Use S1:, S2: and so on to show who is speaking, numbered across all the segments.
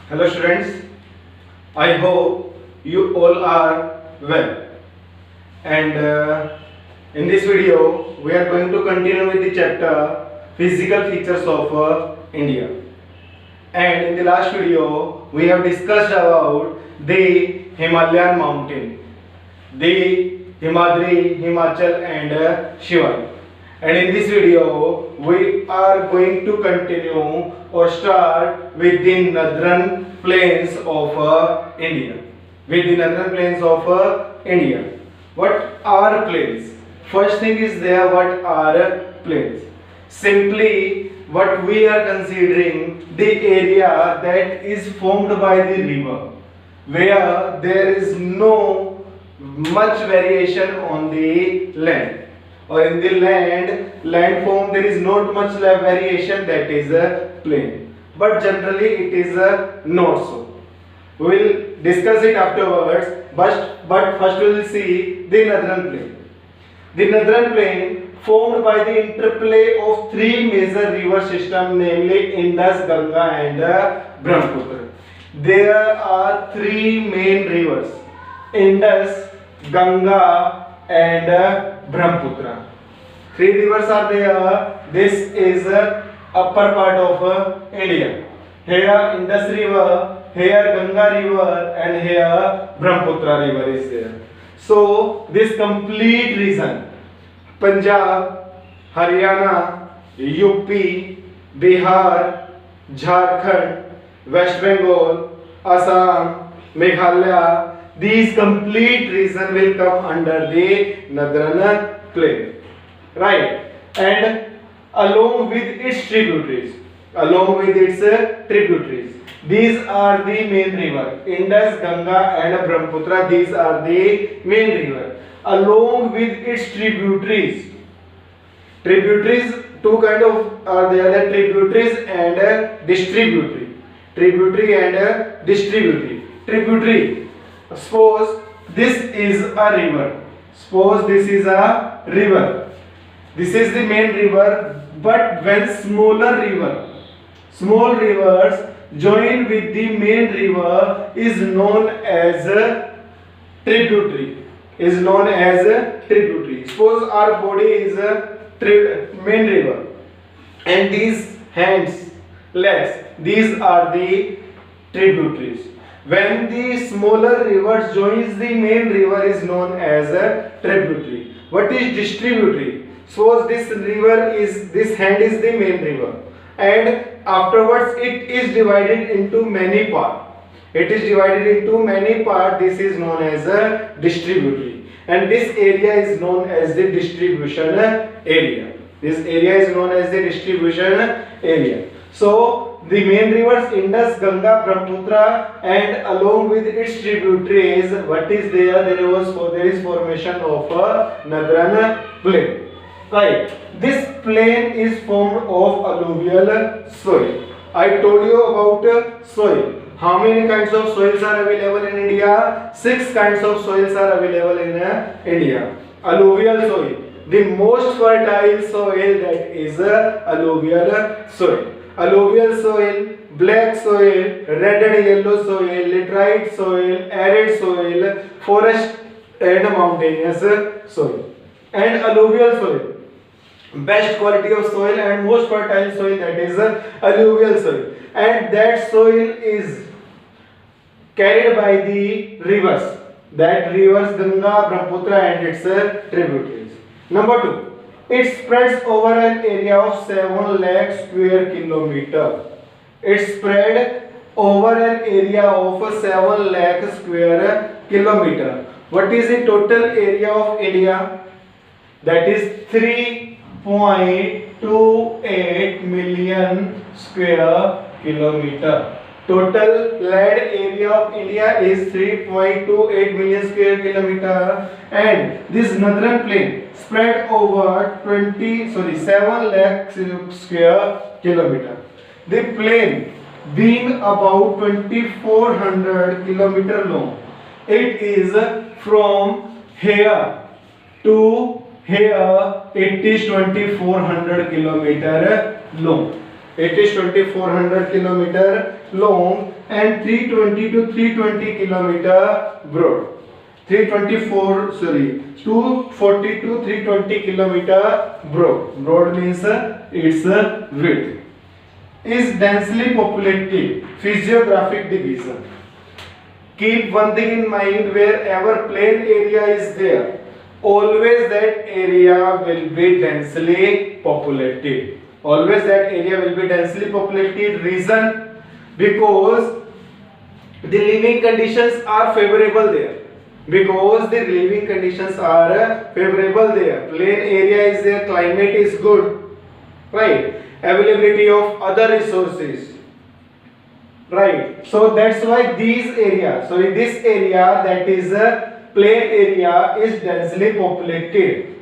S1: Hello students, I hope you all are well. And in this video, we are going to continue with the chapter Physical Features of India. And in the last video, we have discussed about the Himalayan mountain, the Himadri, Himachal and Shivai. And in this video, we are going to continue or start with the northern plains of India. With the northern plains of India. What are plains? First thing is there, what are plains? Simply, what we are considering the area that is formed by the river, where there is no much variation on the land, or in the land form there is not much variation, that is a plain. But generally it is not so. We will discuss it afterwards, but first we will see the northern plain. The northern plain formed by the interplay of three major river systems, namely Indus, Ganga and Brahmaputra. There are three main rivers, Indus, Ganga and Brahmaputra. Three rivers are there. This is upper part of India. Here Indus river, here Ganga river and here Brahmaputra river is there. So this complete region, Punjab, Haryana, UP, Bihar, Jharkhand, West Bengal, Assam, Meghalaya, these complete region will come under the northern plain, right? And along with its tributaries, these are the main river, Indus, Ganga and Brahmaputra. These are the main river. Along with its tributaries, two kind of are there, the tributaries and distributary. Tributary. Suppose this is a river. This is the main river, but when small rivers join with the main river is known as a tributary. Suppose our body is a main river, and these legs, these are the tributaries. When the smaller river joins the main river is known as a tributary. What is distributary? Suppose this hand is the main river, and afterwards it is divided into many parts. This is known as a distributary, and this area is known as the distribution area. So the main rivers Indus, Ganga, Brahmaputra, and along with its tributaries, what is there? There is formation of a northern plain. Right. This plain is formed of alluvial soil. I told you about soil. How many kinds of soils are available in India? 6 kinds of soils are available in India. Alluvial soil, the most fertile soil, that is alluvial soil. Alluvial soil, black soil, red and yellow soil, laterite soil, arid soil, forest and mountainous soil. And alluvial soil, best quality of soil and most fertile soil, that is alluvial soil, and that soil is carried by the rivers, Ganga, Brahmaputra and its tributaries. Number 2, it spreads over an area of 7 lakh square kilometer. It spread over an area of 7 lakh square kilometer. What is the total area of India? That is 3.28 million square kilometer. Total land area of India is 3.28 million square kilometer, and this northern plain spread over 7 lakh square kilometer. The plain being about 2400 kilometer long, it is from here to here, it is 2400 kilometer long. It is 2400 kilometer long, and 320 to 320 kilometer broad. 240 to 320 kilometer broad. Broad means its width. Is densely populated. Physiographic division. Keep one thing in mind, wherever plain area is there, always that area will be densely populated. Always that area will be densely populated. Reason? Because the living conditions are favorable there. Because the living conditions are favorable there. Plain area is there, climate is good, right? Availability of other resources, right? So that's why these areas, this area, that is a plain area, is densely populated.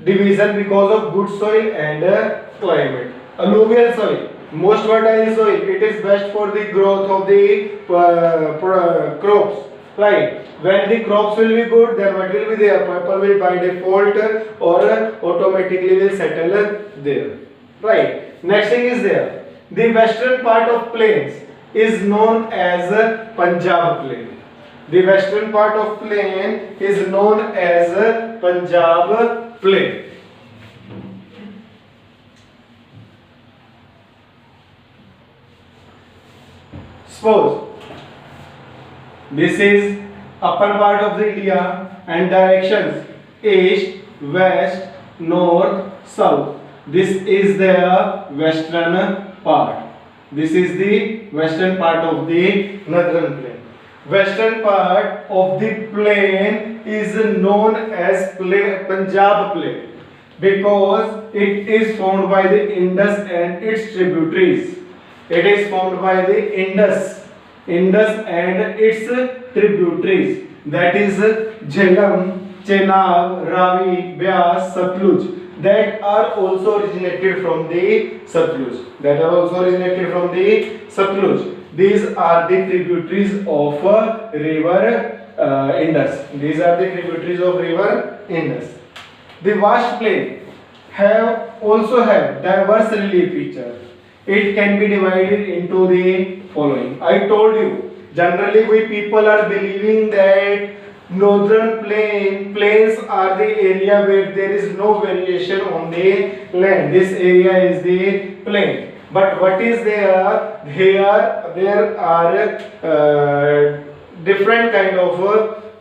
S1: Division because of good soil and climate. Alluvial soil, most fertile soil, it is best for the growth of the crops, right? When the crops will be good, then what will be there? People will by default or automatically will settle there, right? Next thing is there, the western part of plains is known as Punjab plain. The western part of plain is known as Punjab plain. Suppose this is upper part of the India and directions east, west, north, south. This is the western part. This is the western part of the northern plain. Western part of the plain is known as Punjab plain because it is formed by the Indus and its tributaries. It is formed by the Indus and its tributaries, that is Jhelum, Chenab, Ravi, Beas, Satluj, that are also originated from the Satluj. These are the tributaries of river Indus. The vast plain also have diverse relief features. It can be divided into the following. I told you, generally we people are believing that northern plains are the area where there is no variation on the land. This area is the plain. But what is there? There are different kind of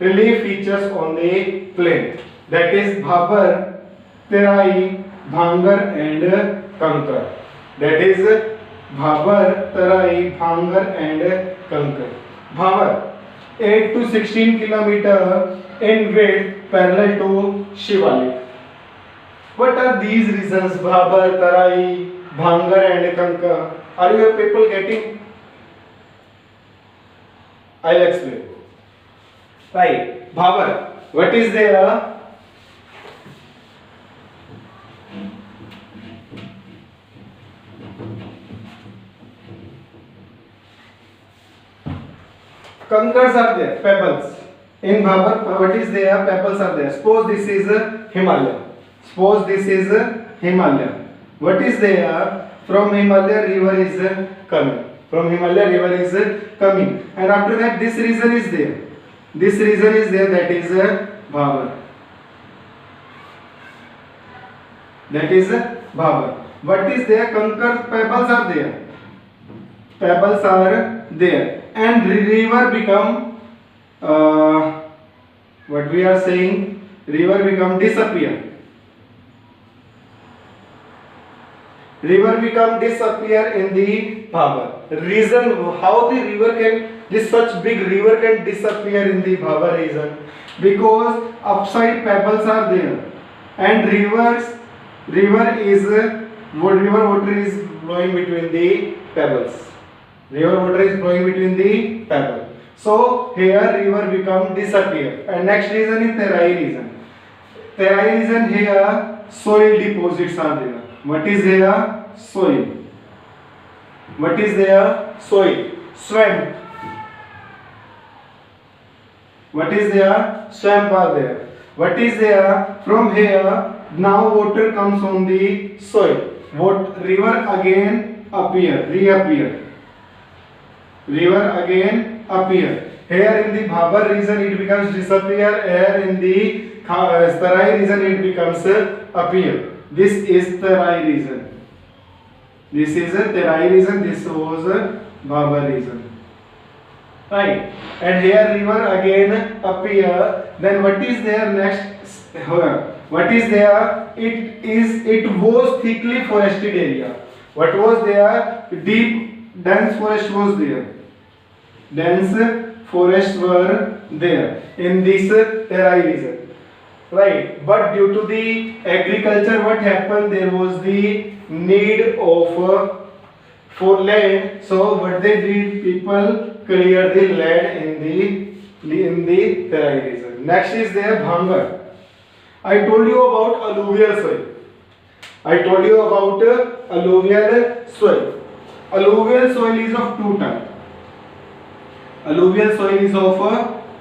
S1: relief features on the plain. That is Bhabar, Terai, Bhangar and Kankar. That is Bhabar, Tarai, Bhangar and Kankar. Bhabar, 8 to 16 kilometer in width, parallel to Shivalik. What are these reasons? Bhabar, Tarai, Bhangar and Kankar. Are you people getting? I'll explain. Right. Bhabar. What is there? Kankars are there, pebbles. In Bhabar, what is there? Pebbles are there. Suppose this is Himalaya. What is there? From Himalaya river is coming. And after that this region is there. That is Bhabar. What is there? Kankar pebbles are there. And river become what we are saying, disappear. Disappear in the Bhabar. Reason how this such big river can disappear in the Bhabar region, because upside pebbles are there and river water is flowing between the pebbles. So here river become disappear. And next reason is Terai region. Here soil deposits are there. What is there? Soil. Swamp. What is there? Swamp are there. What is there? From here now water comes on the soil. River again reappear. river again appear. Here in the Bhabar region it becomes disappear. Here in the Tarai region it becomes appear. This is Tarai region. This is a Terai region. This was a Bhabar region. Right. And here river again appear. Then what is there next? What is there? It was thickly forested area. What was there? Deep dense forest was there. Dense forests were there in this Terai region. Right, but due to the agriculture, what happened? There was the need of for land. So what they did, people clear the land in the Terai region. Next is there Bhangar. I told you about alluvial soil. I told you about alluvial soil. Alluvial soil is of two types. Alluvial soil is of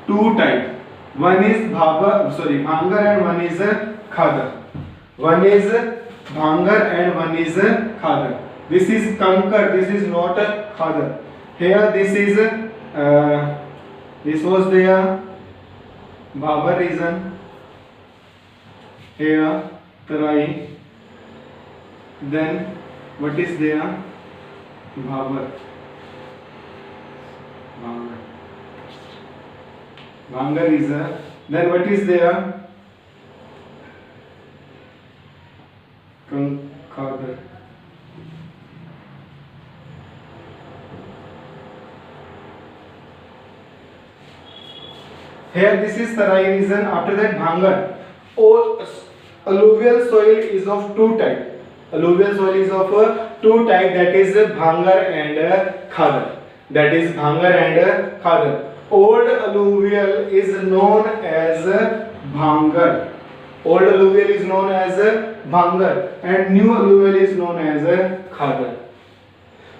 S1: two types. One is Bhangar and one is Khadar. One is Bhangar and one is Khadar. This is Kankar. This is not Khadar. Here this is this was there Bhabar region. Here Tarai. Then what is there? Bhabar. Bhangar is then what is there? Khadar. Here this is Tarai region. After that Bhangar. All alluvial soil is of two types. Alluvial soil is of two types. That is Bhangar and Khadar. That is Bhangar and Khadar. Old alluvial is known as Bhangar. Old alluvial is known as Bhangar and new alluvial is known as Khadar.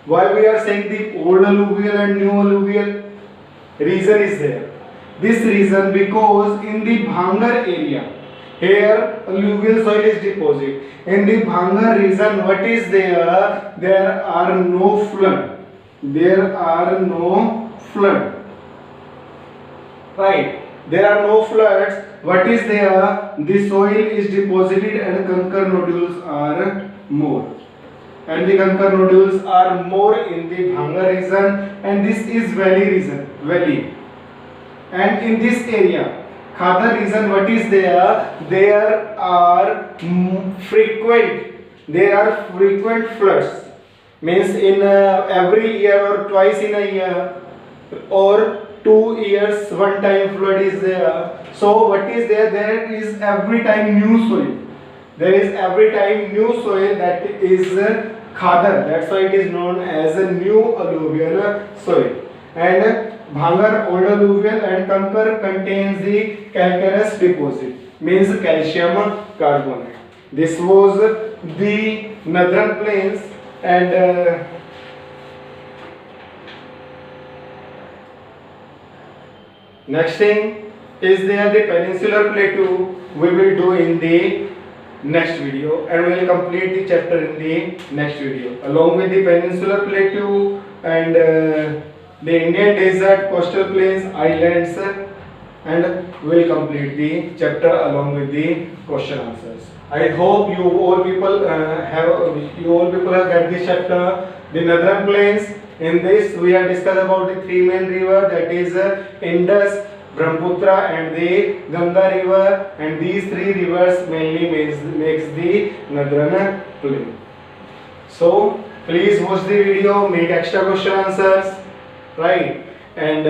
S1: Why we are saying the old alluvial and new alluvial? Reason is there. This reason because in the Bhangar area, here alluvial soil is deposited. In the Bhangar region, what is there? There are no flood. There are no flood. Right, there are no floods. What is there? The soil is deposited and conker nodules are more. And the conker nodules are more in the Bhangar region, and this is valley region. Valley. And in this area, Khadar region, what is there? There are frequent floods. Means in every year or twice in a year or 2 years one time flood is there. So what is there? There is every time new soil. There is every time new soil, that is Khadar. That's why it is known as a new alluvial soil. And Bhangar old alluvial and Kankar contains the calcareous deposit, means calcium carbonate. This was the northern plains and next thing is there the peninsular plateau. We will do in the next video and we will complete the chapter in the next video along with the peninsular plateau and the Indian desert, coastal plains, islands, and we will complete the chapter along with the question answers. I hope you all people have got this chapter. The northern plains. In this we have discussed about the three main rivers, that is Indus, Brahmaputra and the Ganga river, and these three rivers mainly makes the northern plain. So please watch the video, make extra question answers, right, and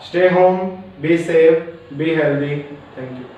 S1: stay home, be safe, be healthy. Thank you.